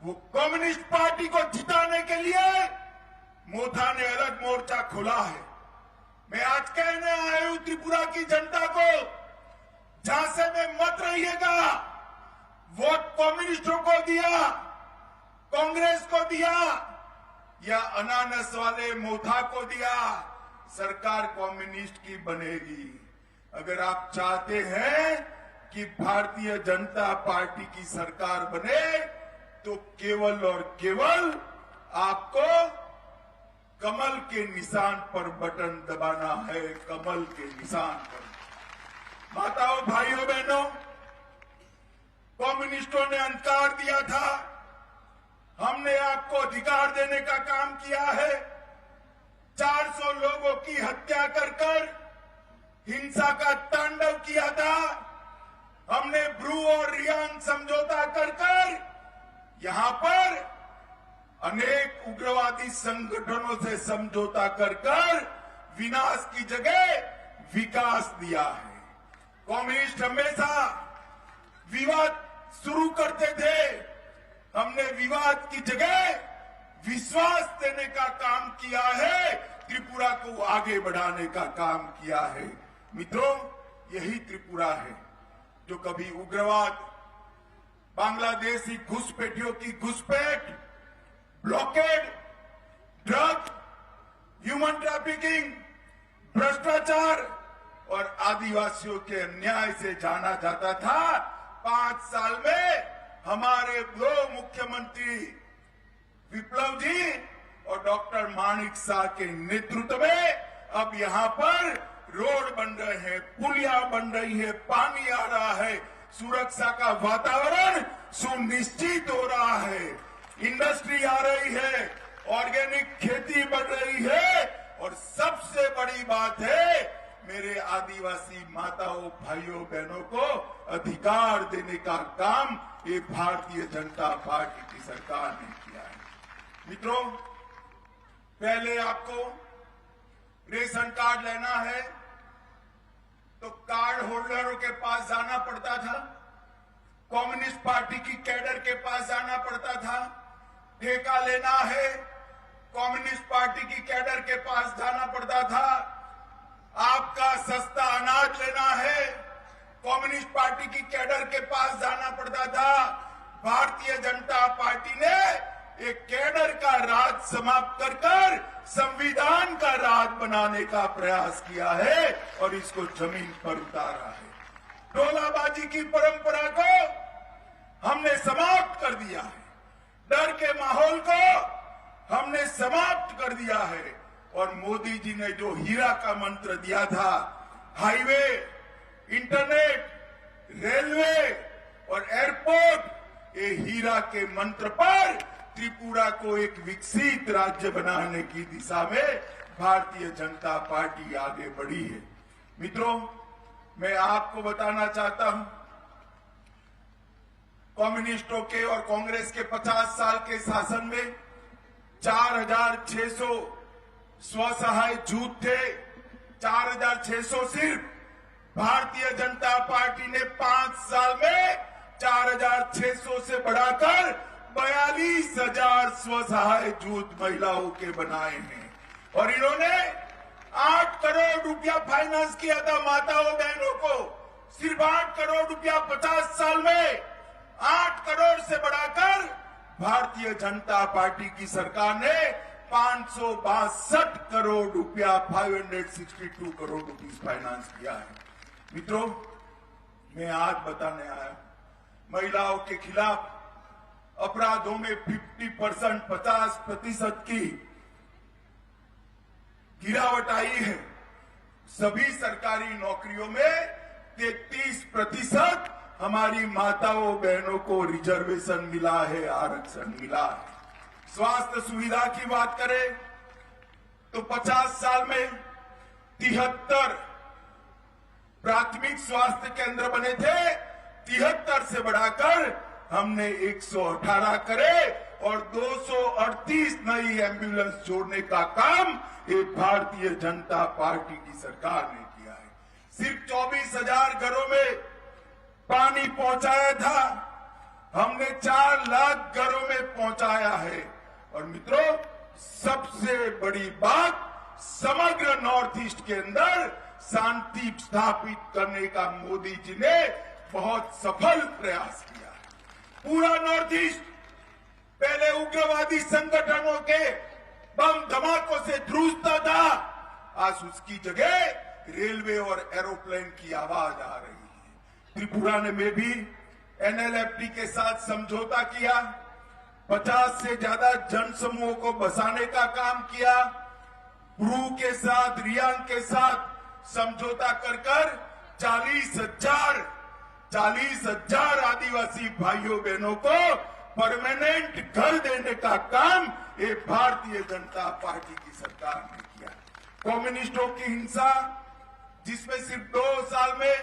वो communist party को जिताने के लिए मोथा ने अलग मोर्चा खोला है। मैं आज कहने आया हूं त्रिपुरा की जनता को, झांसे में मत रहिएगा। वोट कम्युनिस्टों को दिया, कांग्रेस को दिया या अनानस वाले मोथा को दिया, सरकार कम्युनिस्ट की बनेगी। अगर आप चाहते हैं कि भारतीय जनता पार्टी की सरकार बने तो केवल और केवल आपको कमल के निशान पर बटन दबाना है, कमल के निशान पर। माताओं, भाइयों, बहनों, कम्युनिस्टों ने अंकार दिया था, हमने आपको अधिकार देने का काम किया है। 400 लोगों की हत्या कर हिंसा का तांडव किया था। हमने ब्रू और रियांग समझौता कर यहां पर अनेक उग्रवादी संगठनों से समझौता कर विनाश की जगह विकास दिया है। कम्युनिस्ट हमेशा विवाद शुरू करते थे, हमने विवाद की जगह विश्वास देने का काम किया है, त्रिपुरा को आगे बढ़ाने का काम किया है। मित्रों, यही त्रिपुरा है जो कभी उग्रवाद, बांग्लादेशी घुसपैठियों की घुसपैठ, ब्लॉकेड, ड्रग, ह्यूमन ट्रैफिकिंग, भ्रष्टाचार और आदिवासियों के अन्याय से जाना जाता था। 5 साल में हमारे 2 मुख्यमंत्री विप्लव जी और डॉक्टर माणिक शाह के नेतृत्व में अब यहां पर रोड बन रहे हैं, पुलिया बन रही है, पानी आ रहा है, सुरक्षा का वातावरण सुनिश्चित हो रहा है, इंडस्ट्री आ रही है, ऑर्गेनिक खेती बढ़ रही है और सबसे बड़ी बात है, मेरे आदिवासी माताओं, भाइयों, बहनों को अधिकार देने का काम ये भारतीय जनता पार्टी की सरकार ने किया है। मित्रों, पहले आपको रेशन कार्ड लेना है तो कार्ड होल्डरों के पास जाना पड़ता था, कम्युनिस्ट पार्टी की कैडर के पास जाना पड़ता था। ठेका लेना है, कम्युनिस्ट पार्टी की कैडर के पास जाना पड़ता था। आपका सस्ता अनाज लेना है, कम्युनिस्ट पार्टी की कैडर के पास जाना पड़ता था। भारतीय जनता पार्टी ने एक कैडर का राज समाप्त कर संविधान का राज बनाने का प्रयास किया है और इसको जमीन पर उतारा है। टोलाबाजी की परंपरा को हमने समाप्त कर दिया है, डर के माहौल को हमने समाप्त कर दिया है और मोदी जी ने जो हीरा का मंत्र दिया था, हाईवे, इंटरनेट, रेलवे और एयरपोर्ट, ये हीरा के मंत्र पर त्रिपुरा को एक विकसित राज्य बनाने की दिशा में भारतीय जनता पार्टी आगे बढ़ी है। मित्रों, मैं आपको बताना चाहता हूं, कम्युनिस्टों के और कांग्रेस के 50 साल के शासन में 4600 स्वसहाय जूथ थे। 4600 सिर्फ भारतीय जनता पार्टी ने 5 साल में 4600 से बढ़ाकर 42,000 स्वसहाय जूथ महिलाओं के बनाए हैं और इन्होंने 8 करोड़ रुपया फाइनेंस किया था माताओं बहनों को। सिर्फ 8 करोड़ रुपया 50 साल में 8 करोड़ से बढ़ाकर भारतीय जनता पार्टी की सरकार ने 562 करोड़ रुपया 562 करोड़ रुपीस फाइनेंस किया है। मित्रों, मैं आज बताने आया, महिलाओं के खिलाफ अपराधों में 50% की गिरावट आई है। सभी सरकारी नौकरियों में 33% हमारी माताओं बहनों को रिजर्वेशन मिला है, आरक्षण मिला है। स्वास्थ्य सुविधा की बात करें तो 50 साल में 73 प्राथमिक स्वास्थ्य केंद्र बने थे, 73 से बढ़ाकर हमने 118 करे और 238 नई एम्बुलेंस जोड़ने का काम ये भारतीय जनता पार्टी की सरकार ने किया है। सिर्फ 24,000 घरों में पानी पहुंचाया था, हमने 4 लाख घरों में पहुंचाया है। और मित्रों, सबसे बड़ी बात, समग्र नॉर्थ ईस्ट के अंदर शांति स्थापित करने का मोदी जी ने बहुत सफल प्रयास किया। पूरा नॉर्थ ईस्ट पहले उग्रवादी संगठनों के बम धमाकों से ध्रुजता था, आज उसकी जगह रेलवे और एरोप्लेन की आवाज आ रही है। त्रिपुरा ने में भी एनएलएफटी के साथ समझौता किया, 50 से ज्यादा जनसमूहों को बसाने का काम किया। ब्रू के साथ, रियांग के साथ समझौता कर 40,000 आदिवासी भाइयों बहनों को परमानेंट घर देने का काम ये भारतीय जनता पार्टी की सरकार ने किया। कम्युनिस्टों की हिंसा, जिसमें सिर्फ 2 साल में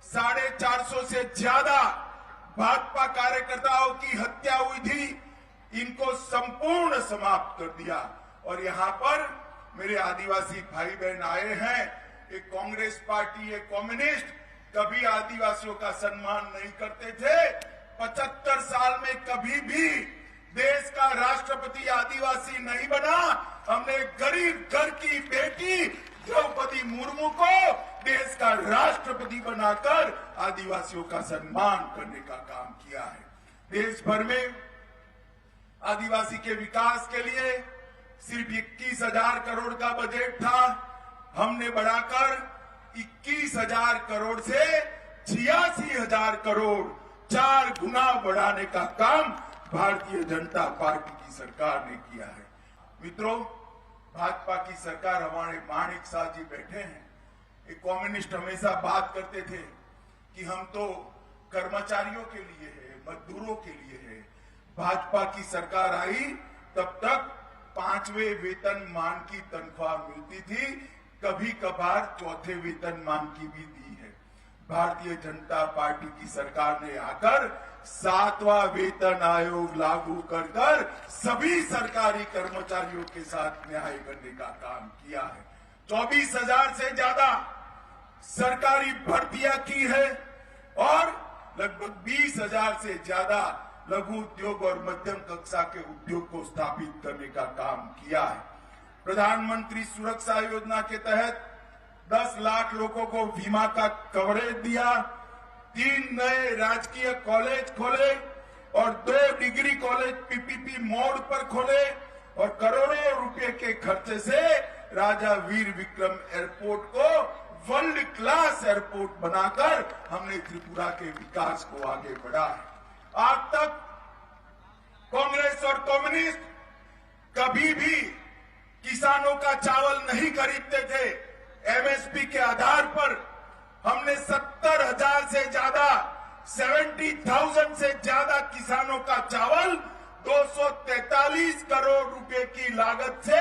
450 से ज्यादा भाजपा कार्यकर्ताओं की हत्या हुई थी, इनको संपूर्ण समाप्त कर दिया। और यहाँ पर मेरे आदिवासी भाई बहन आए हैं, एक कांग्रेस पार्टी, एक कम्युनिस्ट कभी आदिवासियों का सम्मान नहीं करते थे। 75 साल में कभी भी देश का राष्ट्रपति आदिवासी नहीं बना। हमने गरीब घर की बेटी द्रौपदी मुर्मू को देश का राष्ट्रपति बनाकर आदिवासियों का सम्मान करने का काम किया है। देश भर में आदिवासी के विकास के लिए सिर्फ 21,000 करोड़ का बजट था, हमने बढ़ाकर 21,000 करोड़ से 86,000 करोड़, 4 गुना बढ़ाने का काम भारतीय जनता पार्टी की सरकार ने किया है। मित्रों, भाजपा की सरकार, हमारे माणिक शाह जी बैठे हैं, एक कम्युनिस्ट हमेशा बात करते थे कि हम तो कर्मचारियों के लिए है, मजदूरों के लिए है। भाजपा की सरकार आई तब तक 5वें वेतनमान की तनख्वाह मिलती थी, कभी कभार 4थे वेतनमान की भी दी है। भारतीय जनता पार्टी की सरकार ने आकर 7वां वेतन आयोग लागू कर सभी सरकारी कर्मचारियों के साथ न्याय करने का काम किया है। 24,000 से ज्यादा सरकारी भर्तियां की है और लगभग 20,000 से ज्यादा लघु उद्योग और मध्यम कक्षा के उद्योग को स्थापित करने का काम किया है। प्रधानमंत्री सुरक्षा योजना के तहत 10 लाख लोगों को बीमा का कवरेज दिया, 3 नए राजकीय कॉलेज खोले और 2 डिग्री कॉलेज पीपीपी मोड पर खोले और करोड़ों रुपए के खर्चे से राजा वीर विक्रम एयरपोर्ट को वर्ल्ड क्लास एयरपोर्ट बनाकर हमने त्रिपुरा के विकास को आगे बढ़ा है। आज तक कांग्रेस और कम्युनिस्ट कभी भी किसानों का चावल नहीं खरीदते थे। एमएसपी के आधार पर हमने 70,000 से ज्यादा, 70,000 से ज्यादा किसानों का चावल 243 करोड़ रुपए की लागत से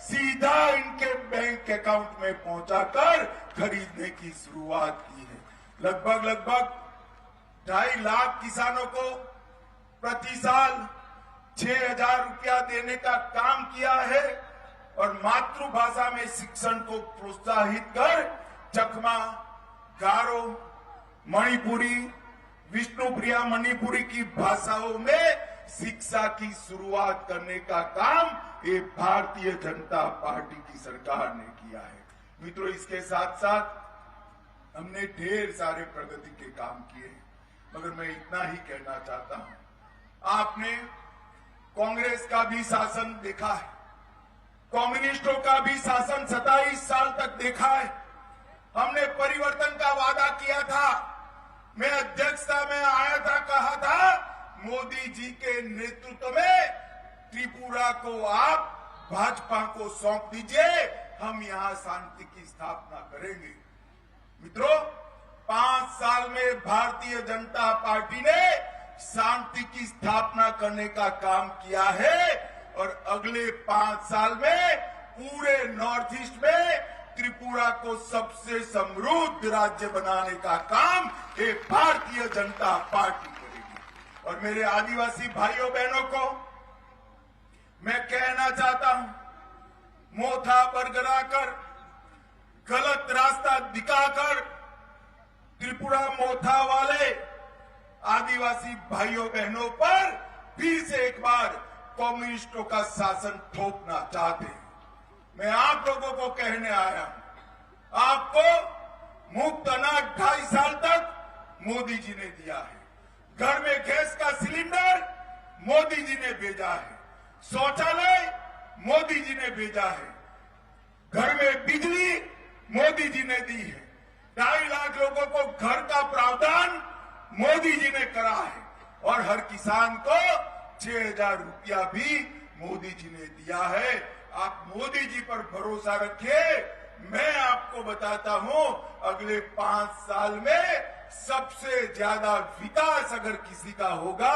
सीधा इनके बैंक अकाउंट में पहुंचाकर खरीदने की शुरुआत की है। लगभग 2.5 लाख किसानों को प्रति साल 6,000 रुपया देने का काम किया है और मातृभाषा में शिक्षण को प्रोत्साहित कर चकमा, गारो, मणिपुरी, विष्णुप्रिया मणिपुरी की भाषाओं में शिक्षा की शुरुआत करने का काम ये भारतीय जनता पार्टी की सरकार ने किया है। मित्रों, इसके साथ साथ हमने ढेर सारे प्रगति के काम किए हैं, मगर मैं इतना ही कहना चाहता हूं, आपने कांग्रेस का भी शासन देखा है, कम्युनिस्टों का भी शासन 27 साल तक देखा है। हमने परिवर्तन का वादा किया था, मैं अध्यक्षता में आया था, कहा था मोदी जी के नेतृत्व में त्रिपुरा को आप भाजपा को सौंप दीजिए, हम यहां शांति की स्थापना करेंगे। मित्रों, 5 साल में भारतीय जनता पार्टी ने शांति की स्थापना करने का काम किया है और अगले 5 साल में पूरे नॉर्थ ईस्ट में त्रिपुरा को सबसे समृद्ध राज्य बनाने का काम ये भारतीय जनता पार्टी करेगी। और मेरे आदिवासी भाइयों बहनों को मैं कहना चाहता हूं, मोथा बरगराकर, गलत रास्ता दिखाकर त्रिपुरा मोथा वाले आदिवासी भाइयों बहनों पर फिर से एक बार कम्युनिस्टों का शासन थोपना चाहते हैं। मैं आप लोगों को कहने आया हूं, आपको मुफ्त अनाज 2.5 साल तक मोदी जी ने दिया है। घर में गैस का सिलेंडर मोदी जी ने भेजा है। शौचालय मोदी जी ने भेजा है। घर में बिजली मोदी जी ने दी है। 2.5 लाख लोगों को घर का प्रावधान मोदी जी ने करा है और हर किसान को 6,000 रुपया भी मोदी जी ने दिया है। आप मोदी जी पर भरोसा रखिए। मैं आपको बताता हूं, अगले 5 साल में सबसे ज्यादा विकास अगर किसी का होगा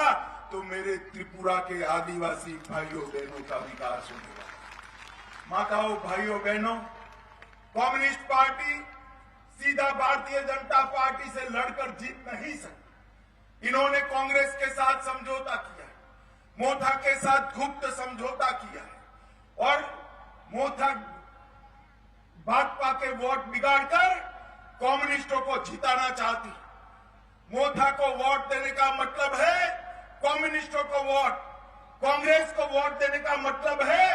तो मेरे त्रिपुरा के आदिवासी भाइयों बहनों का विकास होगा। माताओं, भाइयों, बहनों, कम्युनिस्ट पार्टी सीधा भारतीय जनता पार्टी से लड़कर जीत नहीं सकती। इन्होंने कांग्रेस के साथ समझौता किया है, मोथा के साथ गुप्त समझौता किया है और मोथा भाजपा के वोट बिगाड़कर कम्युनिस्टों को जिताना चाहती। मोथा को वोट देने का मतलब है कम्युनिस्टों को वोट, कांग्रेस को वोट देने का मतलब है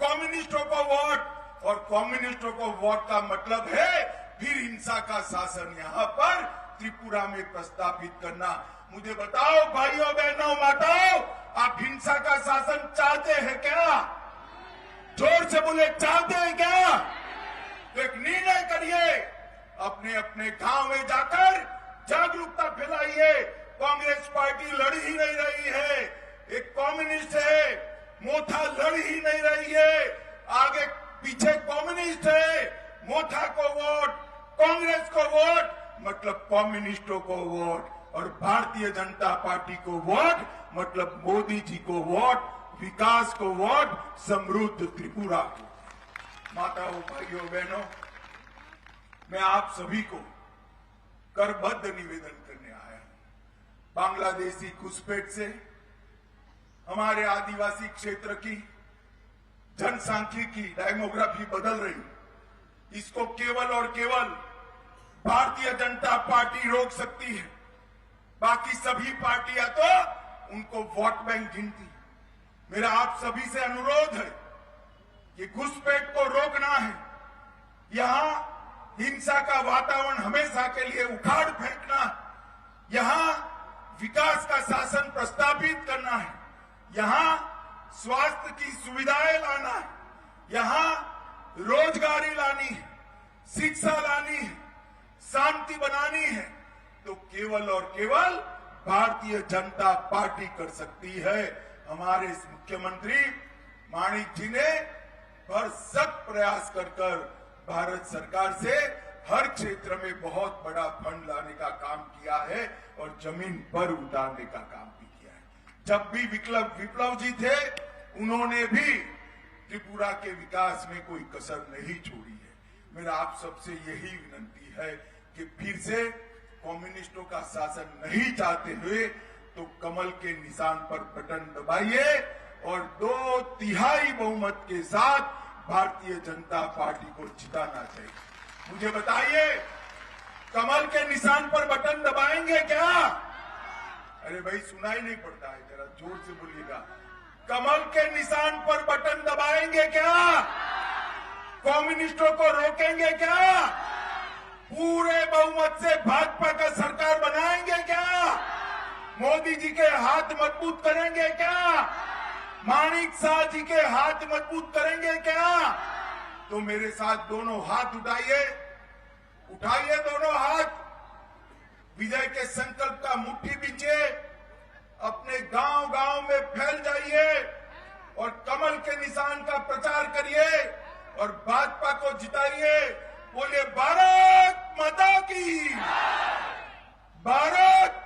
कम्युनिस्टों को वोट और कम्युनिस्टों को वोट का मतलब है फिर हिंसा का शासन यहां पर त्रिपुरा में प्रस्तावित करना। मुझे बताओ भाइयों, बहनों, माताओं, आप हिंसा का शासन चाहते हैं क्या? जोर से बोले, चाहते हैं क्या? तो एक निर्णय करिए, अपने अपने गांव में जाकर जागरूकता फैलाइए। कांग्रेस पार्टी लड़ ही नहीं रही है, एक कम्युनिस्ट है, मोथा लड़ ही नहीं रही है, आगे पीछे कम्युनिस्ट है। मोथा को वोट, कांग्रेस को वोट मतलब कम्युनिस्टों को वोट और भारतीय जनता पार्टी को वोट मतलब मोदी जी को वोट, विकास को वोट, समृद्ध त्रिपुरा को। माताओं, भाइयों, बहनों, मैं आप सभी को करबद्ध निवेदन करने आया हूं। बांग्लादेशी घुसपैठ से हमारे आदिवासी क्षेत्र की जनसांख्यिकी डेमोग्राफी बदल रही। इसको केवल और केवल भारतीय जनता पार्टी रोक सकती है। बाकी सभी पार्टियां तो उनको वोट बैंक गिनती। मेरा आप सभी से अनुरोध है कि घुसपैठ को रोकना है। यहां हिंसा का वातावरण हमेशा के लिए उखाड़ फेंकना है। यहां विकास का शासन प्रस्तावित करना है। यहां स्वास्थ्य की सुविधाएं लाना है। यहां रोजगारी लानी है, शिक्षा लानी है, शांति बनानी है, तो केवल और केवल भारतीय जनता पार्टी कर सकती है। हमारे इस मुख्यमंत्री माणिक जी ने भरसक प्रयास कर भारत सरकार से हर क्षेत्र में बहुत बड़ा फंड लाने का काम किया है और जमीन पर उतारने का काम भी किया है। जब भी विप्लव जी थे, उन्होंने भी त्रिपुरा के विकास में कोई कसर नहीं छोड़ी है। मेरा आप सबसे यही विनती है कि फिर से कम्युनिस्टों का शासन नहीं चाहते हुए तो कमल के निशान पर बटन दबाइए और 2/3 बहुमत के साथ भारतीय जनता पार्टी को जिताना चाहिए। मुझे बताइए, कमल के निशान पर बटन दबाएंगे क्या? अरे भाई, सुनाई नहीं पड़ता है, जरा जोर से बोलिएगा। कमल के निशान पर बटन दबाएंगे क्या? कम्युनिस्टों को रोकेंगे क्या? पूरे बहुमत से भाजपा का सरकार बनाएंगे क्या? मोदी जी के हाथ मजबूत करेंगे क्या? माणिक शाह जी के हाथ मजबूत करेंगे क्या? तो मेरे साथ दोनों हाथ उठाइए, उठाइए दोनों हाथ। विजय के संकल्प का मुट्ठी बींचे, अपने गांव गांव में फैल जाइए और कमल के निशान का प्रचार करिए और भाजपा को जिताइए। बोलिए भारत माता की, भारत